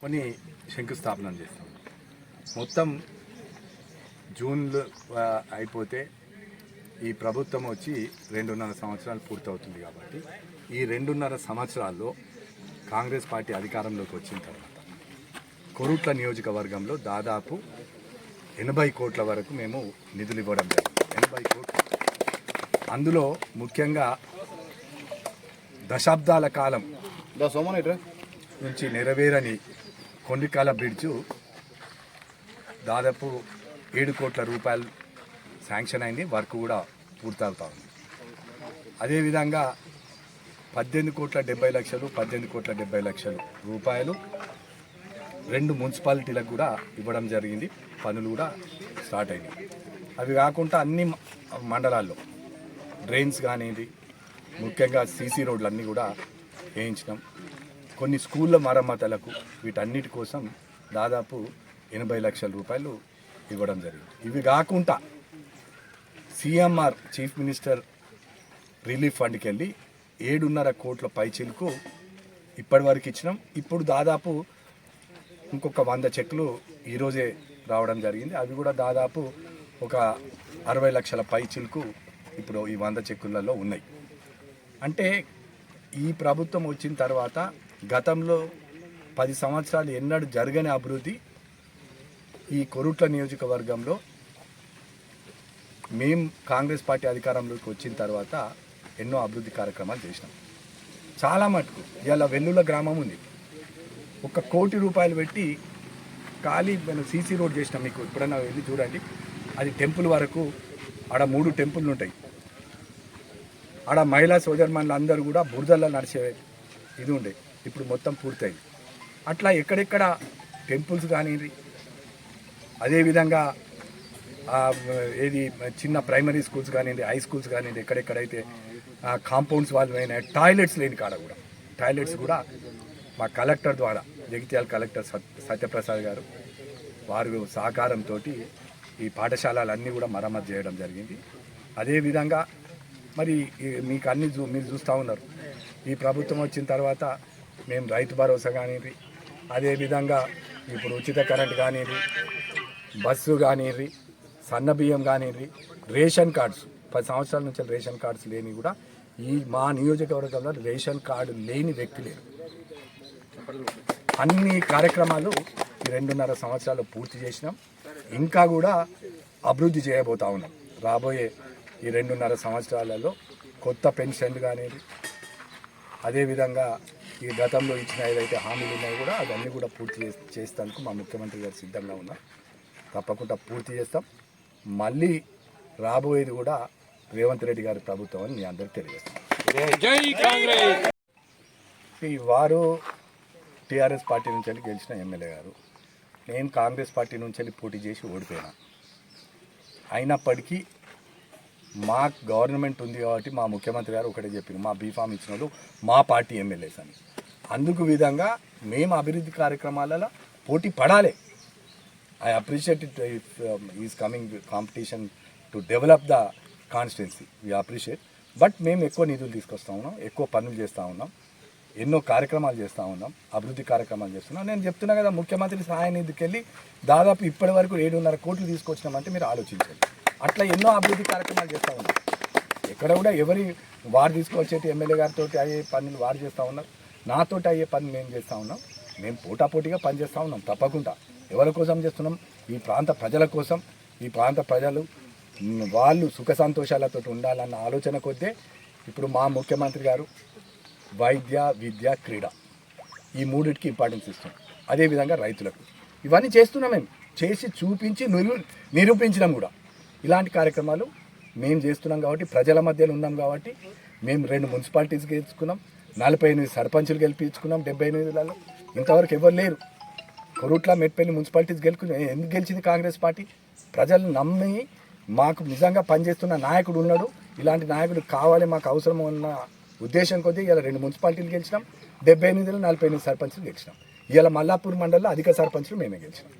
కొన్ని శంకుస్థాపన చేస్తాం. మొత్తం జూన్లో అయిపోతే ఈ ప్రభుత్వం వచ్చి 2.5 సంవత్సరాలు పూర్తవుతుంది. కాబట్టి ఈ 2.5 సంవత్సరాల్లో కాంగ్రెస్ పార్టీ అధికారంలోకి వచ్చిన తర్వాత కొరుట్ల నియోజకవర్గంలో దాదాపు 80 కోట్ల వరకు మేము నిధులు ఇవ్వడం జరిగింది. 80 కోట్లు. అందులో ముఖ్యంగా దశాబ్దాల కాలం నుంచి నెరవేరని కొండికాల బ్రిడ్జు దాదాపు 7 కోట్ల రూపాయలు శాంక్షన్ అయింది. వర్క్ కూడా పూర్తవుతా ఉంది. అదేవిధంగా 18 కోట్ల 70 లక్షలు 18 కోట్ల 70 లక్షలు రూపాయలు 2 మున్సిపాలిటీలకు కూడా ఇవ్వడం జరిగింది. పనులు కూడా స్టార్ట్ అయినాయి. అవి కాకుండా అన్ని మండలాల్లో డ్రైన్స్ కానివ్వండి, ముఖ్యంగా సీసీ రోడ్లు అన్నీ కూడా వేయించినాం. కొన్ని స్కూళ్ళ మరమ్మతులకు వీటన్నిటి కోసం దాదాపు 80 లక్షల రూపాయలు ఇవ్వడం జరిగింది. ఇవి కాకుండా సిఎంఆర్ చీఫ్ మినిస్టర్ రిలీఫ్ ఫండ్కి వెళ్ళి 7.5 కోట్ల పైచిలకు ఇప్పటి వరకు ఇచ్చినాం. ఇప్పుడు దాదాపు ఇంకొక 100 చెక్కులు ఈరోజే రావడం జరిగింది. అవి కూడా దాదాపు ఒక 60 లక్షల పైచిలకు ఇప్పుడు ఈ 100 చెక్కులలో ఉన్నాయి. అంటే ఈ ప్రభుత్వం వచ్చిన తర్వాత గతంలో 10 సంవత్సరాలు ఎన్నడూ జరగని అభివృద్ధి ఈ కొరుట్ల నియోజకవర్గంలో మేము కాంగ్రెస్ పార్టీ అధికారంలోకి వచ్చిన తర్వాత ఎన్నో అభివృద్ధి కార్యక్రమాలు చేసినాం. చాలా మటుకు ఇలా వెల్లుల గ్రామం ఉంది. 1 కోటి రూపాయలు పెట్టి ఖాళీ మనం సీసీ రోడ్ చేసినాం. మీకు ఎప్పుడన్నా వెళ్ళి చూడండి. అది టెంపుల్ వరకు ఆడ 3 టెంపుల్లు ఉంటాయి. ఆడ మహిళా సోదరుమణులు అందరూ కూడా బురదల్లో నడిచే ఇది ఉండే. ఇప్పుడు మొత్తం పూర్తయింది. అట్లా ఎక్కడెక్కడ టెంపుల్స్ కానివ్వండి, అదేవిధంగా ఏది చిన్న ప్రైమరీ స్కూల్స్ కానివ్వండి, హై స్కూల్స్ కానివ్వండి, ఎక్కడెక్కడైతే కాంపౌండ్స్ వాళ్ళు అయినా టాయిలెట్స్ లేని కాడ కూడా టాయిలెట్స్ కూడా మా కలెక్టర్ ద్వారా, జగిత్యాల కలెక్టర్ సత్యప్రసాద్ గారు వారి సహకారంతో ఈ పాఠశాలలన్నీ కూడా మరమ్మతు చేయడం జరిగింది. అదేవిధంగా మరి మీకు అన్ని మీరు చూస్తూ ఉన్నారు. ఈ ప్రభుత్వం వచ్చిన తర్వాత మేము రైతు భరోసా కానివ్వండి, అదేవిధంగా ఇప్పుడు ఉచిత కరెంట్ కానివ్వండి, బస్సు కానివ్వండి, సన్న బియ్యం కానివ్వండి, రేషన్ కార్డ్స్ 10 సంవత్సరాల నుంచి రేషన్ కార్డ్స్ లేని కూడా ఈ మా నియోజకవర్గంలో రేషన్ కార్డు లేని వ్యక్తి లేరు. అన్ని కార్యక్రమాలు ఈ 2.5 సంవత్సరాలు పూర్తి చేసినాం. ఇంకా కూడా అభివృద్ధి చేయబోతా ఉన్నాం. రాబోయే ఈ 2.5 సంవత్సరాలలో కొత్త పెన్షన్లు కానివ్వండి, అదేవిధంగా ఈ గతంలో ఇచ్చిన ఏదైతే హామీలు ఉన్నాయో కూడా అవన్నీ కూడా పూర్తి చేసేందుకు మా ముఖ్యమంత్రి గారు సిద్ధంగా ఉన్నారు. తప్పకుండా పూర్తి చేస్తాం. మళ్ళీ రాబోయేది కూడా రేవంత్ రెడ్డి గారి ప్రభుత్వం అని మీ అందరికీ తెలియజేస్తాం. వారు టీఆర్ఎస్ పార్టీ నుంచి వెళ్ళి గెలిచిన ఎమ్మెల్యే గారు, నేను కాంగ్రెస్ పార్టీ నుంచి వెళ్ళి పోటీ చేసి ఓడిపోయినా. అయినప్పటికీ మా గవర్నమెంట్ ఉంది కాబట్టి మా ముఖ్యమంత్రి గారు ఒకటే చెప్పారు, మా బీఫామ్ ఇచ్చిన వాళ్ళు మా పార్టీ ఎమ్మెల్యేస్ అని. అందుకు విధంగా మేము అభివృద్ధి కార్యక్రమాలలో పోటీ పడాలి. I appreciate it. Is coming competition to develop the constituency, we appreciate. But మేము ఎక్కువ నిధులు తీసుకొస్తూ ఉన్నాం, ఎక్కువ పనులు చేస్తూ ఉన్నాం, ఎన్నో కార్యక్రమాలు చేస్తూ ఉన్నాం, అభివృద్ధి కార్యక్రమాలు చేస్తున్నాం. నేను చెప్తున్నా కదా, ముఖ్యమంత్రి సహాయ నిధికి వెళ్ళి దాదాపు ఇప్పటి వరకు 7.5 కోట్లు తీసుకొచ్చినామంటే మీరు ఆలోచించండి. అట్లా ఎన్నో అభివృద్ధి కార్యక్రమాలు చేస్తూ ఉన్నాం. ఎక్కడ కూడా వారు తీసుకొచ్చేటి ఎమ్మెల్యే గారితో అయ్యే పనులు వారు చేస్తూ ఉన్నారు, నాతో అయ్యే పనులు మేము చేస్తూ ఉన్నాం. మేము పోటాపోటీగా పనిచేస్తూ ఉన్నాం. తప్పకుండా ఎవరి కోసం చేస్తున్నాం? ఈ ప్రాంత ప్రజల కోసం. ఈ ప్రాంత ప్రజలు వాళ్ళు సుఖ సంతోషాలతో ఉండాలన్న ఆలోచన కొద్దే ఇప్పుడు మా ముఖ్యమంత్రి గారు వైద్య, విద్య, క్రీడ ఈ 3టికి ఇంపార్టెన్స్ ఇస్తాం. అదేవిధంగా రైతులకు ఇవన్నీ చేస్తున్నాం. మేము చేసి చూపించి నిరూపించినాం కూడా. ఇలాంటి కార్యక్రమాలు మేము చేస్తున్నాం కాబట్టి, ప్రజల మధ్యలో ఉన్నాం కాబట్టి. మేము 2 మున్సిపాలిటీస్ గెలుచుకున్నాం, 48 సర్పంచులు గెలిపించుకున్నాం 78లలో. ఇంతవరకు ఎవరు లేరు. కొరుట్ల, మెట్పల్లి మున్సిపాలిటీస్ ఎందుకు గెలిచింది కాంగ్రెస్ పార్టీ? ప్రజలు నమ్మి మాకు నిజంగా పనిచేస్తున్న నాయకుడు ఉన్నాడు, ఇలాంటి నాయకుడు కావాలి, మాకు అవసరం ఉన్న ఉద్దేశం కొద్దీ ఇలా 2 మున్సిపాలిటీలు గెలిచినాం, 78లో 48 సర్పంచులు గెలిచినాం. ఇలా మల్లాపూర్ మండలంలో అధిక సర్పంచులు మేమే గెలిచినాం.